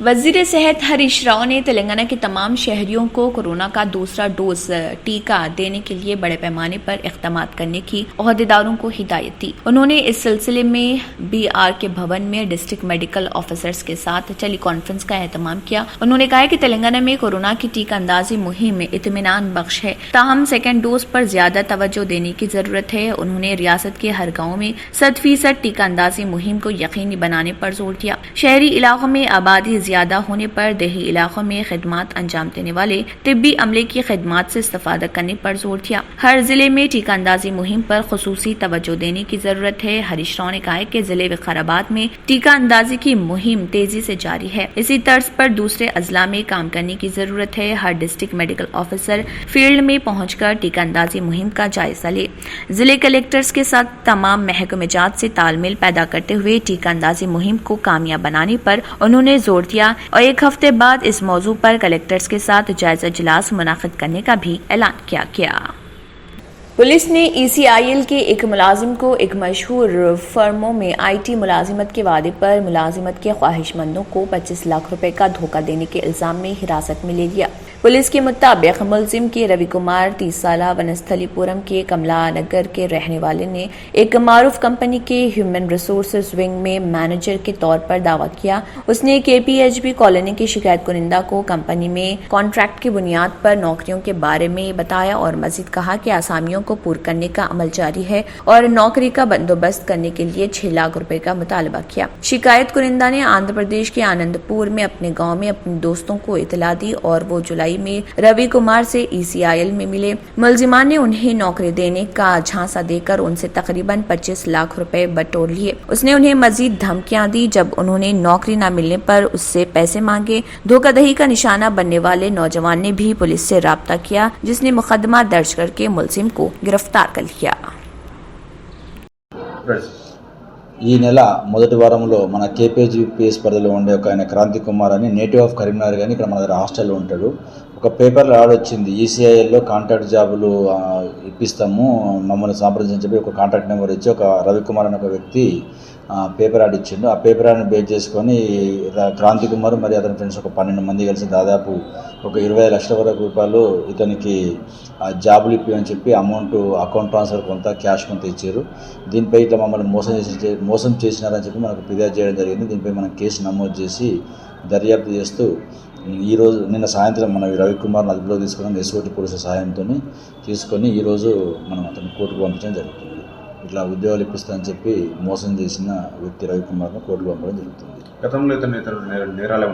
वजीर सेहत हरीश राव ने तेलंगाना के तमाम शहरियों को कोरोना का दूसरा डोज टीका देने के लिए बड़े पैमाने पर इक़दाम करने की ओहदेदारों को हिदायत दी। उन्होंने इस सिलसिले में BR के भवन में डिस्ट्रिक्ट मेडिकल ऑफिसर्स के साथ टेली कॉन्फ्रेंस का एहतमाम किया। उन्होंने कहा कि तेलंगाना में कोरोना की टीका अंदाजी मुहिम में इत्मीनान बख्श है, ताहम सेकेंड डोज पर ज्यादा तवज्जो देने की जरूरत है। उन्होंने रियासत के हर गाँव में 100% टीका अंदाजी मुहिम को यकीनी बनाने पर जोर दिया। शहरी इलाकों में आबादी ज्यादा होने पर देही इलाकों में खिदमात अंजाम देने वाले तिब्बी अमले की खिदमात से इस्तेफादा करने पर जोर दिया। हर जिले में टीका अंदाजी मुहिम पर खुसूसी तवज्जो देने की जरूरत है। हरीश राव ने कहा कि जिले विकाराबाद में टीका अंदाजी की मुहिम तेजी से जारी है। इसी तर्ज पर दूसरे अजला में काम करने की जरूरत है। हर डिस्ट्रिक्ट मेडिकल ऑफिसर फील्ड में पहुंचकर टीका अंदाजी मुहिम का जायजा ले। जिले कलेक्टर्स के साथ तमाम महकमेजात से तालमेल पैदा करते हुए टीका अंदाजी मुहिम को कामयाब बनाने पर उन्होंने जोर दिया और एक हफ्ते बाद इस मौजू पर कलेक्टर्स के साथ जायजा इजलास मुनाकिद करने का भी ऐलान किया गया। पुलिस ने ECIL के एक मुलाजिम को एक मशहूर फर्मों में IT मुलाजिमत के वादे पर मुलाजिमत के ख्वाहिशमंदों को 25 लाख रुपए का धोखा देने के इल्जाम में हिरासत में ले लिया। पुलिस के मुताबिक मुलजिम के रवि कुमार 30 साल वनस्थलीपुरम के कमला नगर के रहने वाले ने एक मारूफ कंपनी के ह्यूमन रिसोर्सेज विंग में मैनेजर के तौर पर दावा किया। उसने KPHB कॉलोनी की शिकायत कुनिंदा को कंपनी में कॉन्ट्रैक्ट की बुनियाद पर नौकरियों के बारे में बताया और मजीद कहा कि आसामियों को पूरा करने का अमल जारी है और नौकरी का बंदोबस्त करने के लिए 6 लाख रुपए का मुतालबा किया। शिकायत कुनिंदा ने आंध्र प्रदेश के आनंदपुर में अपने गाँव में अपने दोस्तों को इतला दी और वो जुलाई में रवि कुमार से ECIL में मिले। मुलजिमान ने उन्हें नौकरी देने का झांसा देकर उनसे तकरीबन 25 लाख रुपए बटोर लिए। उसने उन्हें मजीद धमकियां दी। जब उन्होंने नौकरी न मिलने पर उससे पैसे मांगे। धोखाधड़ी का निशाना बनने वाले नौजवान ने भी पुलिस से राब्ता किया, जिसने मुकदमा दर्ज करके मुलजिम को गिरफ्तार कर लिया। ఈ నెల మొదటి వారంలో మన KPHB పరిధిలో ఉండే ఒక ఆయన క్రాంతి కుమార్ అని నేటివ్ ఆఫ్ కరీంనగర్ కానీ ఇక్కడ మన దగ్గర హాస్టల్లో ఉంటాడు. ఒక పేపర్లో యాడ్ వచ్చింది, ECILలో కాంట్రాక్ట్ జాబులు ఇప్పిస్తాము మమ్మల్ని సంప్రదించని చెప్పి ఒక కాంట్రాక్ట్ నెంబర్ ఇచ్చి ఒక రవికుమార్ అనే ఒక వ్యక్తి పేపర్ యాడ్ ఇచ్చిండు. ఆ పేపర్ యాడ్ని బేస్ చేసుకొని క్రాంతి కుమార్ మరి అతని ఫ్రెండ్స్ ఒక 12 మంది కలిసి దాదాపు ఒక 20 లక్షల వరకు రూపాయలు ఇతనికి జాబులు ఇప్పిమని చెప్పి అమౌంట్ అకౌంట్ ట్రాన్స్ఫర్ కొంత క్యాష్ కొంత ఇచ్చారు. దీనిపై ఇట్లా మమ్మల్ని మోసం చేసినారని చెప్పి మనకు ఫిర్యాదు చేయడం జరిగింది. దీనిపై మనం కేసు నమోదు చేసి దర్యాప్తు చేస్తూ ఈరోజు నిన్న సాయంత్రం మనం రవికుమార్ని అదుపులో తీసుకున్నాం. SOT పోలీసుల సహాయంతో తీసుకొని ఈరోజు మనం అతన్ని కోర్టుకు పంపించడం జరుగుతుంది. ఇట్లా ఉద్యోగాలు ఇప్పిస్తానని చెప్పి మోసం చేసిన వ్యక్తి రవికుమార్ను కోర్టుకు పంపడం జరుగుతుంది. గతంలో నేరాలు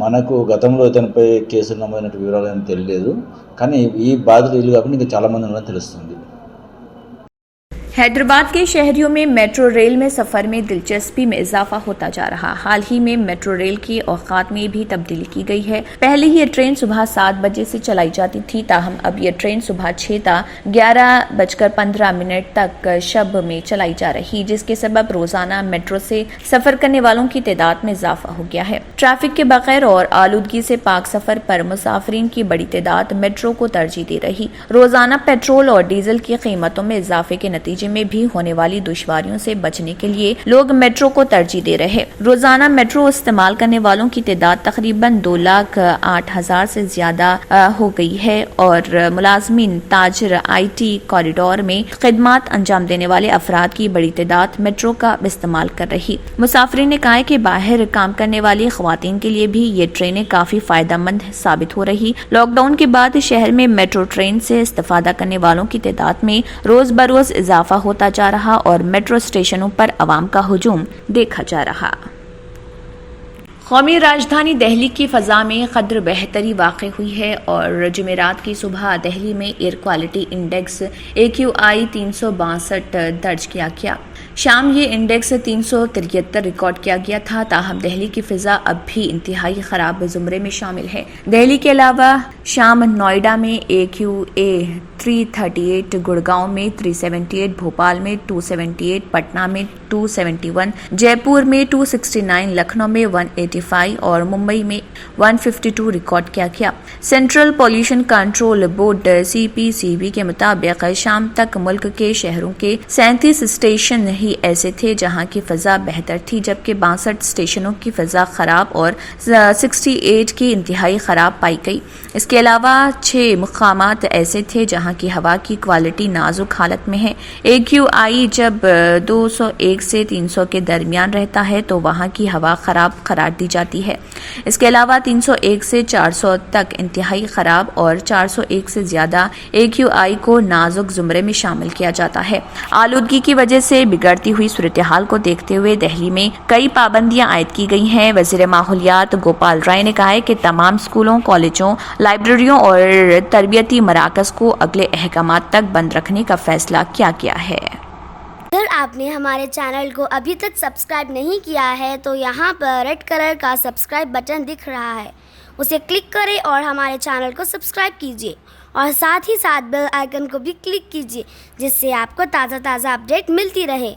మనకు గతంలో ఇతనిపై కేసులు నమోదైన వివరాలు ఏమీ తెలియలేదు, కానీ ఈ బాధితులు ఇల్లు కాకుండా ఇంకా చాలా మంది ఉన్నారని తెలుస్తుంది. हैदराबाद के शहरियों में मेट्रो रेल में सफ़र में दिलचस्पी में इजाफा होता जा रहा। हाल ही में मेट्रो रेल की औकात में भी तब्दीली की गई है। पहले ये ट्रेन सुबह 7 बजे से चलाई जाती थी, ताहम अब ये ट्रेन सुबह 6 ता 11:15 तक शब में चलाई जा रही, जिसके सबब रोजाना मेट्रो से सफ़र करने वालों की तादाद में इजाफा हो गया है। ट्रैफिक के बगैर और आलूदगी से पाक सफ़र पर मुसाफिरीन की बड़ी तादाद मेट्रो को तरजीह दे रही। रोजाना पेट्रोल और डीजल की कीमतों में इजाफे के नतीजे में भी होने वाली दुश्वारियों से बचने के लिए लोग मेट्रो को तरजीह दे रहे। रोजाना मेट्रो इस्तेमाल करने वालों की तादाद तकरीबन 2,08,000 से ज्यादा हो गई है और मुलाजमीन, ताजर, IT कॉरिडोर में खिदमात अंजाम देने वाले अफराद की बड़ी तादाद मेट्रो का इस्तेमाल कर रही। मुसाफिरीन ने कहा कि बाहर काम करने वाली खवातीन के लिए भी ये ट्रेनें काफी फायदेमंद साबित हो रही। लॉकडाउन के बाद शहर में मेट्रो ट्रेन से इस्तेफादा करने वालों की तादाद में रोज बरोज इजाफा होता जा रहा और मेट्रो स्टेशनों पर अवाम का हुजूम देखा जा रहा। कौमी राजधानी दिल्ली की फ़ज़ा में क़द्र बेहतरी वाक़ हुई है और जुमेरात की सुबह दिल्ली में एयर क्वालिटी इंडेक्स AQI 362 दर्ज किया गया। शाम ये इंडेक्स 373 रिकॉर्ड किया गया था। ताहम दिल्ली की फ़िज़ा अब भी इंतहाई ख़राब ज़ुमरे में शामिल है। दिल्ली के अलावा शाम नोएडा में AQA 338, गुड़गांव में 378, भोपाल में 278, पटना में 271, जयपुर में 269, लखनऊ में 185 और मुंबई में 152 रिकॉर्ड किया गया। Central pollution control board CPCB के मुताबिक शाम तक मुल्क के शहरों के 37 स्टेशन ही ऐसे थे जहां की फिजा बेहतर थी, जबकि 62 स्टेशनों की फिजा खराब और 68 की इंतहाई खराब पाई गई। इसके अलावा 6 मुकामात ऐसे थे जहां की हवा की क्वालिटी नाजुक हालत में है। AQI जब 201 से 300 के दरमियान रहता है तो वहां की हवा खराब करार दी जाती है। इसके अलावा 301 से 400 तक इंतहाई खराब और 401 से ज्यादा AQI को नाजुक जुमरे में शामिल किया जाता है। आलूदगी की वजह से बिगड़ती हुई सूरत हाल को देखते हुए दिल्ली में कई पाबंदियां आयद की गई हैं। वजीर माहौलियात गोपाल राय ने कहा है कि तमाम स्कूलों, कॉलेजों, लाइब्रेरियों और तरबियती मराकज को अगले अहकामात तक बंद रखने का फैसला किया गया है। अगर आपने हमारे चैनल को अभी तक सब्सक्राइब नहीं किया है तो यहाँ पर रेड कलर का सब्सक्राइब बटन दिख रहा है, उसे क्लिक करें और हमारे चैनल को सब्सक्राइब कीजिए और साथ ही साथ बेल आइकन को भी क्लिक कीजिए, जिससे आपको ताज़ा अपडेट मिलती रहे।